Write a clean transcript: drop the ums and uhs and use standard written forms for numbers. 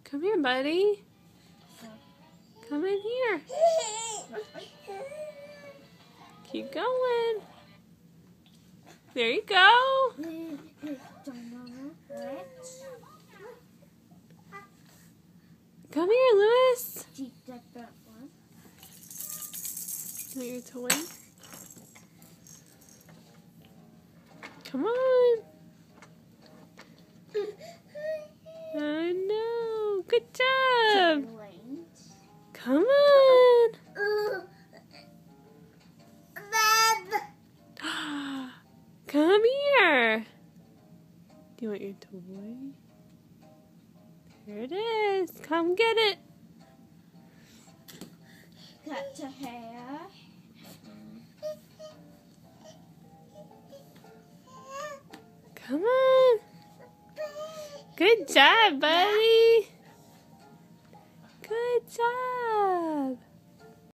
Come here, buddy. Come in here. Keep going. There you go. Come here, Lewis. Is that your toy? Come on. I know. Good job. Come on. Come here. Do you want your toy? Here it is. Come get it. Cut your hair. Come on. Good job, buddy. Good job.